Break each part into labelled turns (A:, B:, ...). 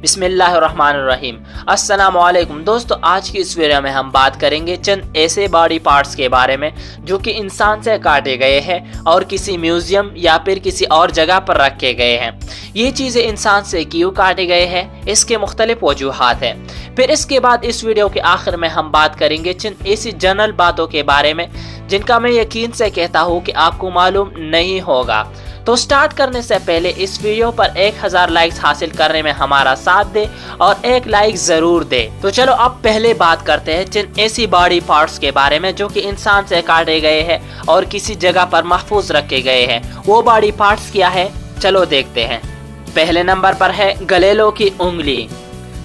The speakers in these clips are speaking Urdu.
A: بسم اللہ الرحمن الرحیم۔ السلام علیکم دوستو، آج کی اس ویڈیو میں ہم بات کریں گے چند ایسے باڈی پارٹس کے بارے میں جو کہ انسان سے کاٹے گئے ہیں اور کسی میوزیم یا پھر کسی اور جگہ پر رکھے گئے ہیں۔ یہ چیزیں انسان سے کیوں کاٹے گئے ہیں، اس کے مختلف وجوہات ہیں۔ پھر اس کے بعد اس ویڈیو کے آخر میں ہم بات کریں گے چند ایسی جنرل باتوں کے بارے میں جن کا میں یقین سے کہتا ہوں کہ آپ کو معلوم نہیں ہوگا۔ تو سٹارٹ کرنے سے پہلے اس ویڈیو پر 1000 لائکس حاصل کرنے میں ہمارا ساتھ دے اور ایک لائک ضرور دے۔ تو چلو اب پہلے بات کرتے ہیں چند ایسی باڈی پارٹس کے بارے میں جو کہ انسان سے کاٹے گئے ہیں اور کسی جگہ پر محفوظ رکھے گئے ہیں۔ وہ باڈی پارٹس کیا ہے، چلو دیکھتے ہیں۔ پہلے نمبر پر ہے گلیلو کی انگلی۔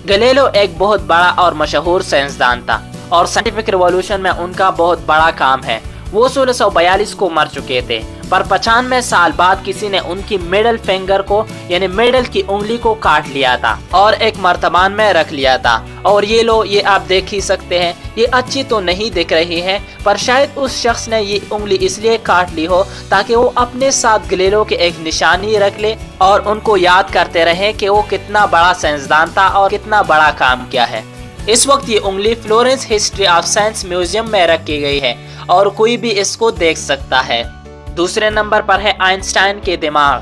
A: گلیلو ایک بہت بڑا اور مشہور سائنسدان تھا اور سائنٹیفک ریولوشن میں ان کا بہت بڑا کام ہے۔ وہ 1642 کو مر چکے تھے، پر 95 سال بعد کسی نے ان کی میڈل فنگر کو یعنی میڈل کی انگلی کو کاٹ لیا تھا اور ایک مرتبان میں رکھ لیا تھا۔ اور یہ لو، یہ آپ دیکھ ہی سکتے ہیں، یہ اچھی تو نہیں دکھ رہی ہے، پر شاید اس شخص نے یہ انگلی اس لیے کاٹ لی ہو تاکہ وہ اپنے ساتھ گلیلو کے ایک نشانی رکھ لے اور ان کو یاد کرتے رہے کہ وہ کتنا بڑا سائنسدان تھا اور کتنا بڑا کام کیا ہے۔ اس وقت یہ انگلی Florence history of science museum میں رکھی گئی ہے اور کوئی بھی اس کو دیکھ سکتا ہے۔ دوسرے نمبر پر ہے آئنسٹائن کے دماغ۔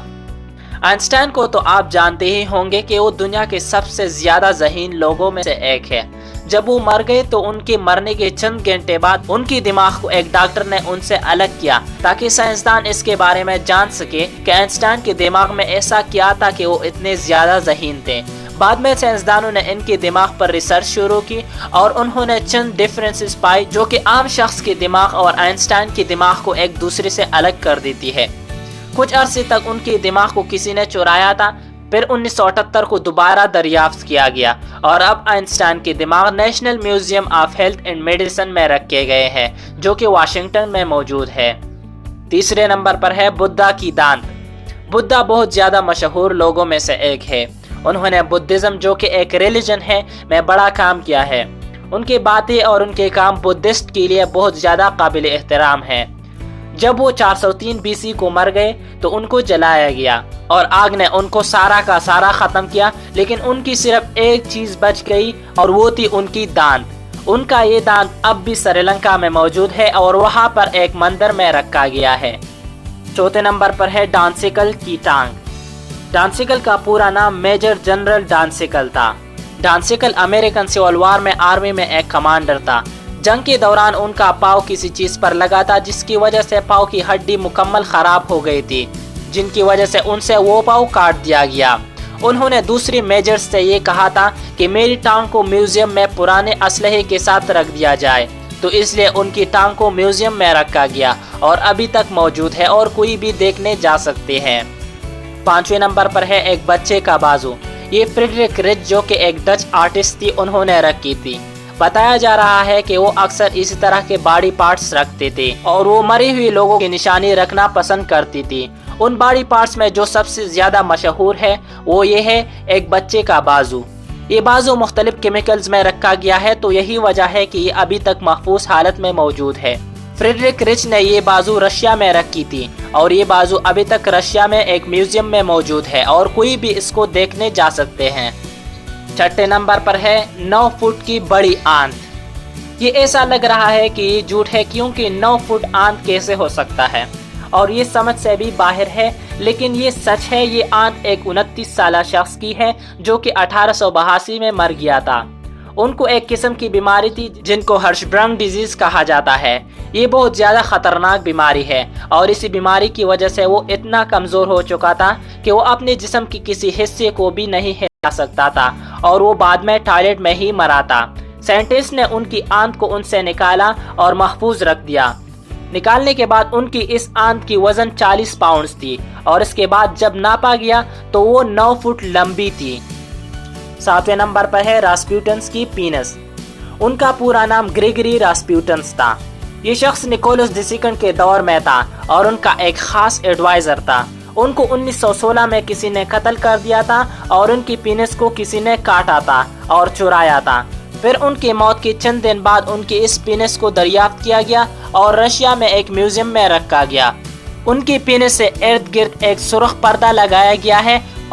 A: آئنسٹائن کو تو آپ جانتے ہی ہوں گے کہ وہ دنیا کے سب سے زیادہ ذہین لوگوں میں سے ایک ہے۔ جب وہ مر گئے تو ان کے مرنے کے چند گھنٹے بعد ان کی دماغ کو ایک ڈاکٹر نے ان سے الگ کیا تاکہ سائنسدان اس کے بارے میں جان سکے کہ آئنسٹائن کے دماغ میں ایسا کیا تھا کہ وہ اتنے زیادہ ذہین تھے۔ بعد میں سائنسدانوں نے ان کے دماغ پر ریسرچ شروع کی اور انہوں نے چند ڈیفرنسز پائی جو کہ عام شخص کے دماغ اور آئنسٹائن کے دماغ کو ایک دوسرے سے الگ کر دیتی ہے۔ کچھ عرصے تک ان کے دماغ کو کسی نے چرایا تھا، پھر 1978 کو دوبارہ دریافت کیا گیا اور اب آئنسٹائن کے دماغ national museum of health and medicine میں رکھے گئے ہیں جو کہ واشنگٹن میں موجود ہے۔ تیسرے نمبر پر ہے بدھا کی دانت۔ بدھا بہت زیادہ مشہور لوگوں میں سے ایک ہے۔ انہوں نے بدھزم جو کہ ایک ریلیجن ہے میں بڑا کام کیا ہے۔ ان کی باتیں اور ان کے کام بدھسٹ کے لیے بہت زیادہ قابل احترام ہیں۔ جب وہ 403 BC کو مر گئے تو ان کو جلایا گیا اور آگ نے ان کو سارا کا سارا ختم کیا، لیکن ان کی صرف ایک چیز بچ گئی اور وہ تھی ان کی دانت۔ ان کا یہ دانت اب بھی سری لنکا میں موجود ہے اور وہاں پر ایک مندر میں رکھا گیا ہے۔ چوتھے نمبر پر ہے ڈانسیکل کی ٹانگ۔ ڈانسیکل کا پورا نام میجر جنرل ڈانسیکل تھا۔ ڈانسیکل امریکن سول وار میں آرمی میں ایک کمانڈر تھا۔ جنگ کے دوران ان کا پاؤں کسی چیز پر لگا تھا جس کی وجہ سے پاؤں کی ہڈی مکمل خراب ہو گئی تھی، جن کی وجہ سے ان سے وہ پاؤں کاٹ دیا گیا۔ انہوں نے دوسری میجر سے یہ کہا تھا کہ میری ٹانگ کو میوزیم میں پرانے اسلحے کے ساتھ رکھ دیا جائے، تو اس لیے ان کی ٹانگ کو میوزیم میں رکھا گیا اور ابھی تک موجود ہے اور کوئی بھی دیکھنے جا سکتے ہیں۔ پانچویں نمبر پر ہے ایک بچے کا بازو۔ یہ فریڈرک رچ جو کہ ایک ڈچ آرٹسٹ تھی، انہوں نے رکھی تھی۔ بتایا جا رہا ہے کہ وہ اکثر اسی طرح کے باڈی پارٹس رکھتے تھے اور وہ مرے ہوئے لوگوں کی نشانی رکھنا پسند کرتی تھی۔ ان باڈی پارٹس میں جو سب سے زیادہ مشہور ہے وہ یہ ہے ایک بچے کا بازو۔ یہ بازو مختلف کیمیکلز میں رکھا گیا ہے، تو یہی وجہ ہے کہ یہ ابھی تک محفوظ حالت میں موجود ہے۔ فریڈرک رچ نے یہ بازو رشیا میں رکھی تھی اور یہ بازو ابھی تک رشیا میں ایک میوزیم میں موجود ہے اور کوئی بھی اس کو دیکھنے جا سکتے ہیں۔ چھٹے نمبر پر ہے 9 فٹ کی بڑی آنت۔ یہ ایسا لگ رہا ہے کہ یہ جھوٹ ہے کیونکہ 9 فٹ آنت کیسے ہو سکتا ہے اور یہ سمجھ سے بھی باہر ہے، لیکن یہ سچ ہے۔ یہ آنت ایک 29 سالہ شخص کی ہے جو کہ 1882 میں مر گیا تھا۔ ان کو ایک قسم کی بیماری تھی جن کو ہرشبرگ ڈیزیز کہا جاتا ہے۔ یہ بہت زیادہ خطرناک بیماری ہے اور اسی بیماری کی وجہ سے وہ اتنا کمزور ہو چکا تھا کہ وہ اپنے جسم کی کسی حصے کو بھی نہیں ہلا سکتا تھا اور وہ بعد میں ٹوائلٹ میں ہی مرا تھا۔ سائنٹسٹ نے ان کی آنت کو ان سے نکالا اور محفوظ رکھ دیا۔ نکالنے کے بعد ان کی اس آنت کی وزن 40 پاؤنڈز تھی اور اس کے بعد جب ناپا گیا تو وہ 9 فٹ لمبی تھی۔ ساتویں نمبر پر ہے راسپوٹنس کی پینس۔ ان کا پورا نام گریگری راسپوٹنس تھا۔ یہ شخص نیکولس II کے دور میں تھا اور ان کا ایک خاص ایڈوائزر تھا۔ ان کو 1916 میں کسی نے قتل کر دیا تھا اور ان کی پینس کو کسی نے کاٹا تھا اور چرایا تھا۔ پھر ان کی موت کے چند دن بعد ان کی اس پینس کو دریافت کیا گیا اور رشیا میں ایک میوزیم میں رکھا گیا۔ ان کی پینس سے ارد گرد ایک سرخ پردہ لگایا گیا ہے